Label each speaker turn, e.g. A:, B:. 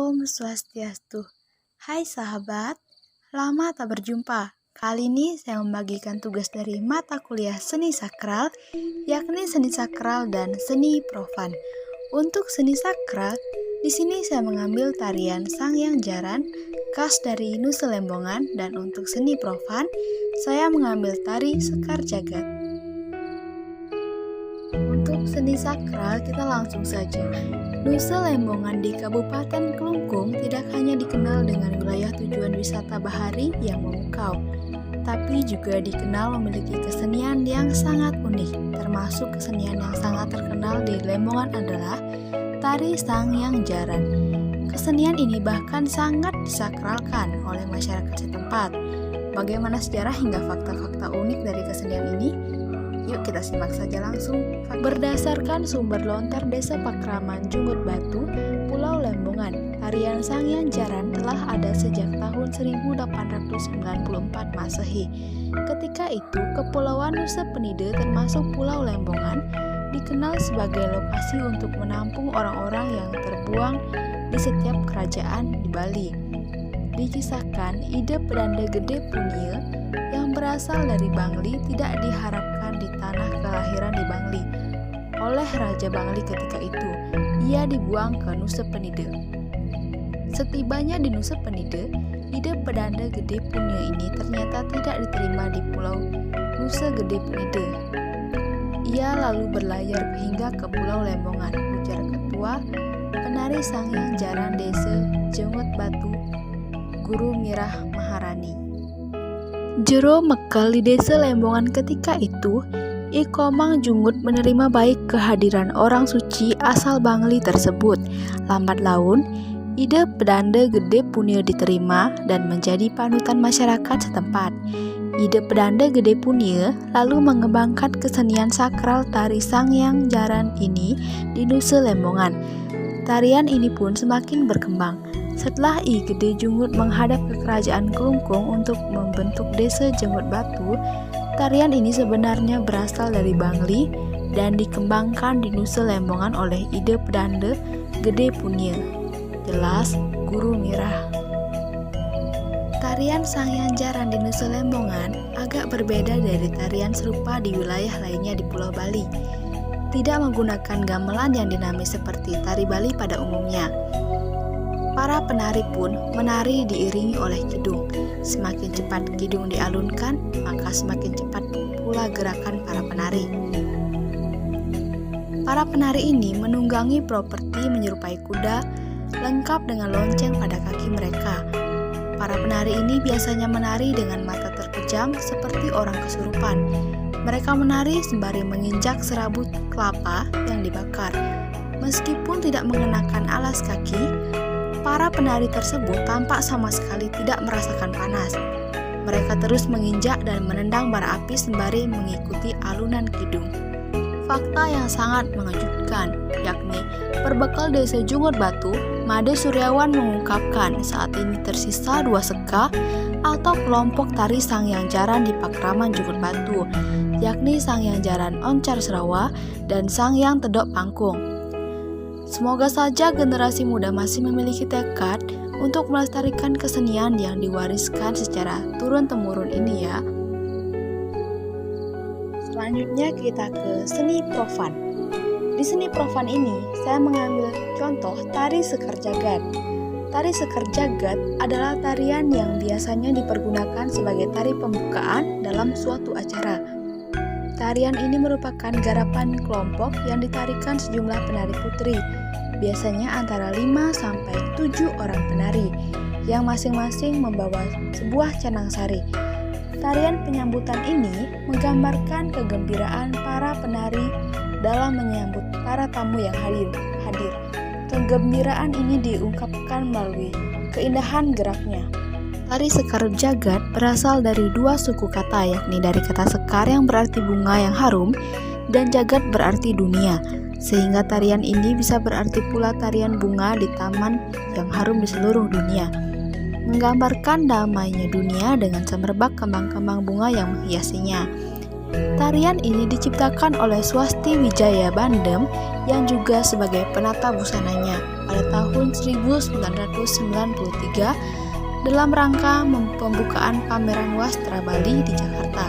A: Om Swastiastu. Hai sahabat, lama tak berjumpa. Kali ini saya membagikan tugas dari mata kuliah seni sakral, yakni seni sakral dan seni profan. Untuk seni sakral, di sini saya mengambil tarian Sangyang Jaran khas dari Nusa Lembongan, dan untuk seni profan, saya mengambil tari Sekar Jagad. Untuk seni sakral, kita langsung saja. Nusa Lembongan di Kabupaten Kelungkung tidak hanya dikenal dengan wilayah tujuan wisata bahari yang memukau, tapi juga dikenal memiliki kesenian yang sangat unik. Termasuk kesenian yang sangat terkenal di Lembongan adalah tari Sangyang Jaran. Kesenian ini bahkan sangat disakralkan oleh masyarakat setempat. Bagaimana sejarah hingga fakta-fakta unik dari kesenian ini? Yuk kita simak saja langsung. Berdasarkan sumber lontar Desa Pakraman Jungut Batu, Pulau Lembongan, tarian Sangyang Jaran telah ada sejak tahun 1894 Masehi. Ketika itu, Kepulauan Nusa Penida termasuk Pulau Lembongan dikenal sebagai lokasi untuk menampung orang-orang yang terbuang di setiap kerajaan di Bali. Dikisahkan, ide Pedanda Gede Punia yang berasal dari Bangli tidak diharapkan di tanah kelahiran di Bangli oleh Raja Bangli ketika itu. Ia dibuang ke Nusa Penida. Setibanya di Nusa Penida, ide Pedanda Gede Punia ini ternyata tidak diterima di Pulau Nusa Gede Penida. Ia lalu berlayar hingga ke Pulau Lembongan, ujar Ketua Penari Sangyang Jaran Desa Jungut Batu, Guru Mirah Maharani. Jero Mekal di Desa Lembongan ketika itu, I Komang Jungut menerima baik kehadiran orang suci asal Bangli tersebut. Lambat laun, ide Pedanda Gede Punia diterima dan menjadi panutan masyarakat setempat. Ide Pedanda Gede Punia lalu mengembangkan kesenian sakral tari Sangyang Jaran ini di Nusa Lembongan. Tarian ini pun semakin berkembang. Setelah I Gede Jungut menghadap ke Kerajaan Kelungkung untuk membentuk Desa Jungut Batu, tarian ini sebenarnya berasal dari Bangli dan dikembangkan di Nusa Lembongan oleh ide Pedanda Gede Punia. Jelas Guru Mirah. Tarian Sangyang Jaran di Nusa Lembongan agak berbeda dari tarian serupa di wilayah lainnya di Pulau Bali. Tidak menggunakan gamelan yang dinamis seperti tari Bali pada umumnya. Para penari pun menari diiringi oleh kidung. Semakin cepat kidung dialunkan, maka semakin cepat pula gerakan para penari. Para penari ini menunggangi properti menyerupai kuda, lengkap dengan lonceng pada kaki mereka. Para penari ini biasanya menari dengan mata terpejam seperti orang kesurupan. Mereka menari sembari menginjak serabut kelapa yang dibakar. Meskipun tidak mengenakan alas kaki, para penari tersebut tampak sama sekali tidak merasakan panas. Mereka terus menginjak dan menendang bara api sembari mengikuti alunan kidung. Fakta yang sangat mengejutkan, yakni perbekal Desa Jungut Batu, Made Suryawan mengungkapkan saat ini tersisa 2 seka atau kelompok tari Sangyang Jaran di Pakraman Jungut Batu, yakni Sangyang Jaran Oncar Serawa dan Sangyang Tedok Pangkung. Semoga saja generasi muda masih memiliki tekad untuk melestarikan kesenian yang diwariskan secara turun-temurun ini ya. Selanjutnya kita ke seni profan. Di seni profan ini, saya mengambil contoh tari Sekar Jagad. Tari Sekar Jagad adalah tarian yang biasanya dipergunakan sebagai tari pembukaan dalam suatu acara. Tarian ini merupakan garapan kelompok yang ditarikan sejumlah penari putri, biasanya antara 5-7 orang penari, yang masing-masing membawa sebuah canang sari. Tarian penyambutan ini menggambarkan kegembiraan para penari dalam menyambut para tamu yang hadir. Kegembiraan ini diungkapkan melalui keindahan geraknya. Tari Sekar Jagad berasal dari 2 suku kata, yakni dari kata sekar yang berarti bunga yang harum dan jagad berarti dunia, sehingga tarian ini bisa berarti pula tarian bunga di taman yang harum di seluruh dunia, menggambarkan damainya dunia dengan semerbak kembang-kembang bunga yang menghiasinya. Tarian ini diciptakan oleh Swasti Wijaya Bandem yang juga sebagai penata busananya pada tahun tahun 1993 dalam rangka pembukaan pameran wastra Bali di Jakarta.